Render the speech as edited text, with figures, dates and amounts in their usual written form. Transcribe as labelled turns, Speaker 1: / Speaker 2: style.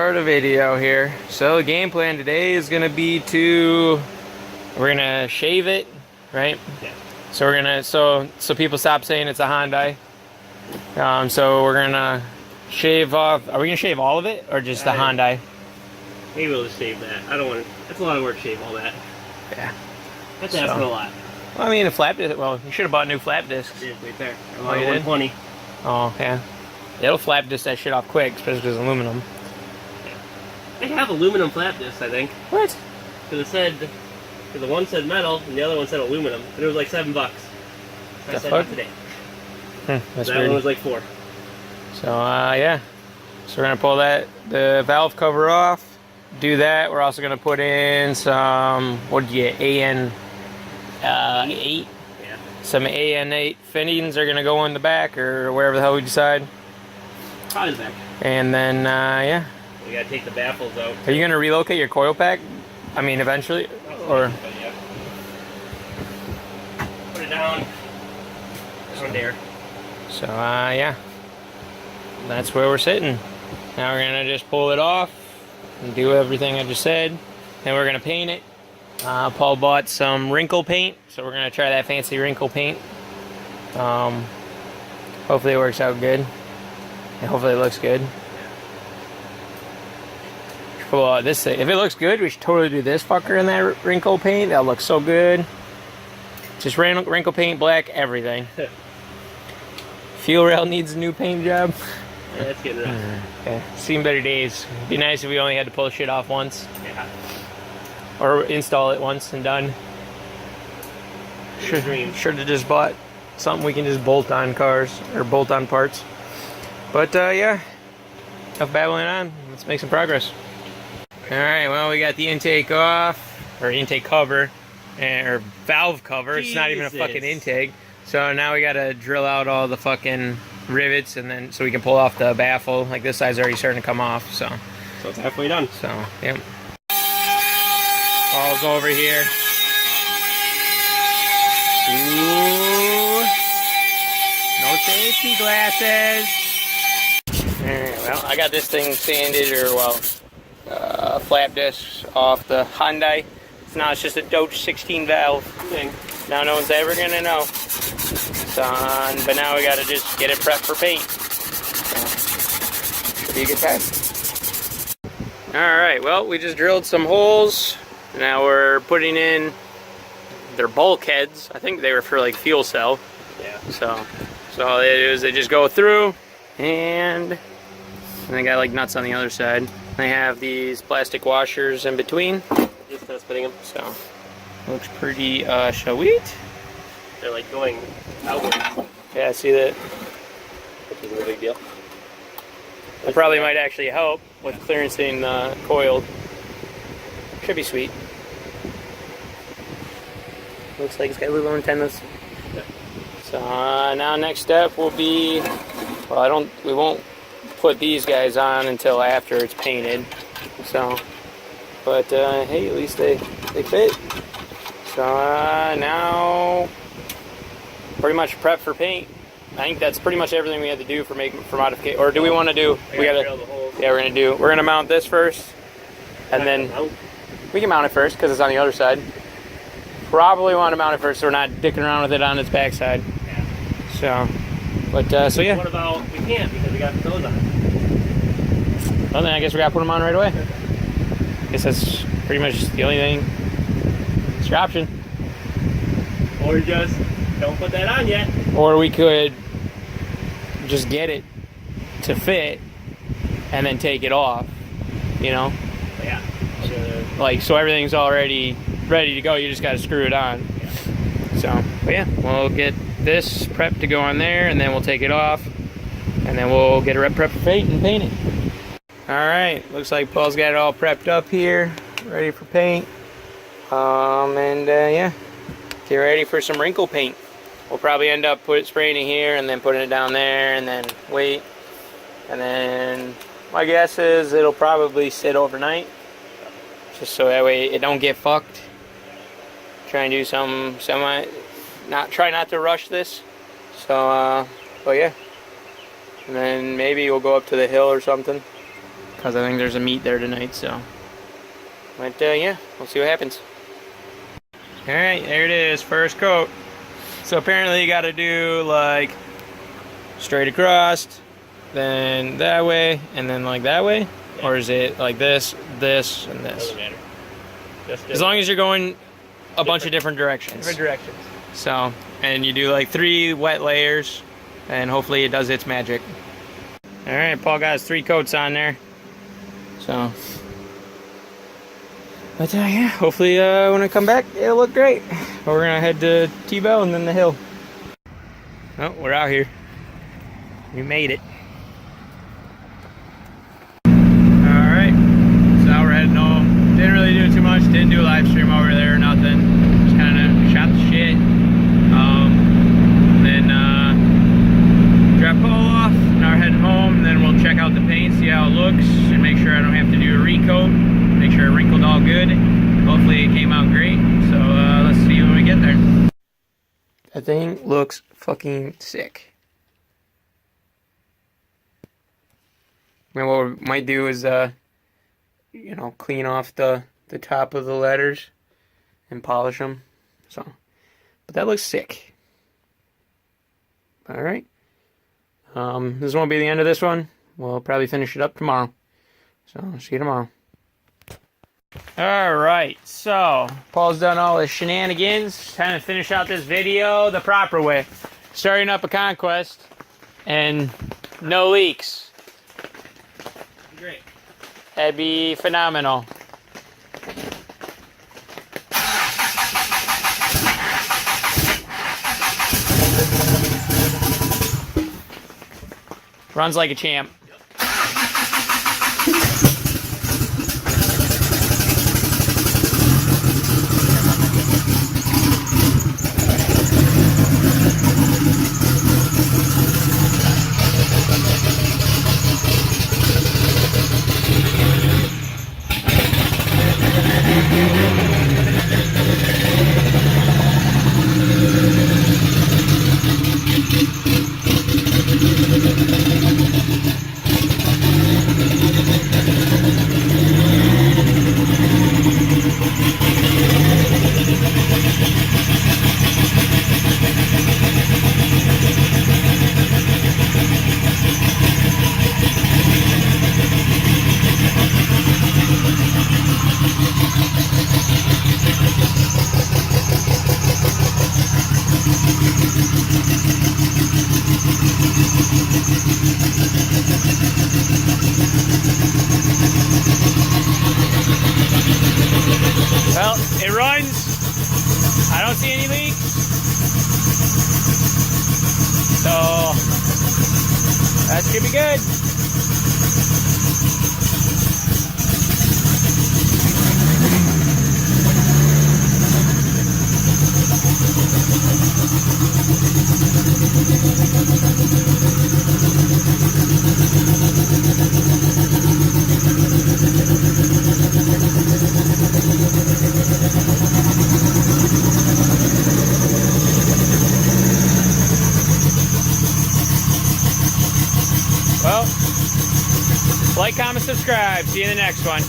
Speaker 1: start a video here. So the game plan today is gonna be we're gonna shave it, right?
Speaker 2: Yeah.
Speaker 1: So we're gonna so people stop saying it's a Hyundai. So we're gonna shave off. Are we gonna shave all of it or just the Hyundai?
Speaker 2: Maybe we'll just shave that. I don't want to. That's a lot of work to shave all that.
Speaker 1: Yeah.
Speaker 2: That's asking a lot.
Speaker 1: Well, I mean, a flap disc. Well, you should have bought new flap discs.
Speaker 2: I did right there.
Speaker 1: Oh, you did?
Speaker 2: 120.
Speaker 1: Oh yeah. It'll flap disc that shit off quick, especially because aluminum.
Speaker 2: Yeah. They have aluminum flap discs, I think.
Speaker 1: What?
Speaker 2: Because the one said metal and the other one said aluminum, and it was like $7. So I said not today.
Speaker 1: That's
Speaker 2: that
Speaker 1: weird.
Speaker 2: one was like $4.
Speaker 1: So yeah. So we're gonna pull the valve cover off. Do that. We're also gonna put in some, what did you get? AN 8.
Speaker 2: Yeah.
Speaker 1: Some AN 8 fittings are gonna go in the back or wherever the hell we decide.
Speaker 2: Probably the back.
Speaker 1: And then yeah.
Speaker 2: We gotta take the baffles out.
Speaker 1: Are you gonna relocate your coil pack? I mean, eventually, or?
Speaker 2: Yeah. Put it down. Down there.
Speaker 1: So yeah. That's where we're sitting. Now we're gonna just pull it off and do everything I just said. Then we're gonna paint it. Paul bought some wrinkle paint, so we're gonna try that fancy wrinkle paint. Hopefully it works out good, and hopefully it looks good. Well, this thing, if it looks good, we should totally do this fucker in that wrinkle paint. That'll look so good. Just wrinkle paint, black, everything. Fuel rail needs a new paint job.
Speaker 2: Yeah, that's getting rough.
Speaker 1: Okay, seen better days. It'd be nice if we only had to pull shit off once.
Speaker 2: Yeah.
Speaker 1: Or install it once and done. Should have just bought something we can just bolt on cars, or bolt on parts. But yeah, enough babbling on. Let's make some progress. Alright, well, we got the intake off, or intake cover, or valve cover.
Speaker 2: Jesus.
Speaker 1: It's not even a fucking intake. So now we gotta drill out all the fucking rivets, and then so we can pull off the baffle. Like this side's already starting to come off, so
Speaker 2: it's halfway done.
Speaker 1: So, yep. Paul's over here. Ooh. No safety glasses. Alright, well, I got this thing sanded, or well, flap discs off the Hyundai. So now it's just a Dodge 16 valve thing. Now no one's ever gonna know. But now we gotta just get it prepped for paint. So, should be a good time. Alright, well, we just drilled some holes. Now we're putting in their bulkheads. I think they were for like fuel cell.
Speaker 2: Yeah. So
Speaker 1: all they do is they just go through, and they got like nuts on the other side. They have these plastic washers in between.
Speaker 2: Just test fitting them.
Speaker 1: So looks pretty sweet.
Speaker 2: They're like going outward.
Speaker 1: Yeah, see that?
Speaker 2: Which isn't a big deal.
Speaker 1: That probably might actually help with clearancing the coil. Should be sweet. Looks like it's got little antennas.
Speaker 2: Yeah.
Speaker 1: So now next step will be, well, we won't put these guys on until after it's painted. So, but hey, at least they fit. So now pretty much prep for paint. I think that's pretty much everything we had to do for modification. Or do we want to do? Yeah, we're gonna mount this first, and then we can mount it first because it's on the other side. Probably want to mount it first so we're not dicking around with it on its backside.
Speaker 2: Yeah.
Speaker 1: So yeah.
Speaker 2: What about, we can't because we got those on.
Speaker 1: Well then I guess we gotta put them on right away. I guess that's pretty much the only thing. It's your option.
Speaker 2: Or just don't put that on yet.
Speaker 1: Or we could just get it to fit and then take it off, you know?
Speaker 2: Yeah.
Speaker 1: Like, so everything's already ready to go, you just gotta screw it on.
Speaker 2: Yeah.
Speaker 1: So, but yeah, we'll get this prepped to go on there, and then we'll take it off, and then we'll get it prepped for paint and paint it. Alright, looks like Paul's got it all prepped up here, ready for paint. Yeah, get ready for some wrinkle paint. We'll probably end up spraying it here, and then putting it down there, and then wait. And then my guess is it'll probably sit overnight, just so that way it don't get fucked. Try and do some try not to rush this. So but yeah, and then maybe we'll go up to the hill or something because I think there's a meet there tonight. So, but yeah, we'll see what happens. All right, there it is, first coat. So apparently you got to do like straight across, then that way, and then like that way, yeah. Or is it like this, this, and this?
Speaker 2: Doesn't matter. Just
Speaker 1: as long as you're going a bunch of different directions.
Speaker 2: Different directions.
Speaker 1: So, and you do like 3 wet layers, and hopefully it does its magic. All right, Paul got his 3 coats on there. So, but yeah, hopefully when I come back, it'll look great. But we're gonna head to T-Bell and then the hill. Oh, we're out here. We made it. Alright, so now we're heading home. Didn't really do too much, didn't do a live stream over there or nothing. Just kinda shot the shit. Then drop Paul off. Now we're heading home, and then we'll check out the paint, see how it looks, and make sure I don't have to do a recoat. Make sure it wrinkled all good. Hopefully it came out great. So let's see when we get there. That thing looks fucking sick. And what we might do is, you know, clean off the top of the letters and polish them. So, but that looks sick. All right. This won't be the end of this one. We'll probably finish it up tomorrow. So, see you tomorrow. Alright, so Paul's done all his shenanigans. Time to finish out this video the proper way. Starting up a conquest and no leaks.
Speaker 2: Great.
Speaker 1: That'd be phenomenal. Runs like a champ. Well, it runs. I don't see any leaks. So, that should be good. Well, like, comment, subscribe. See you in the next one.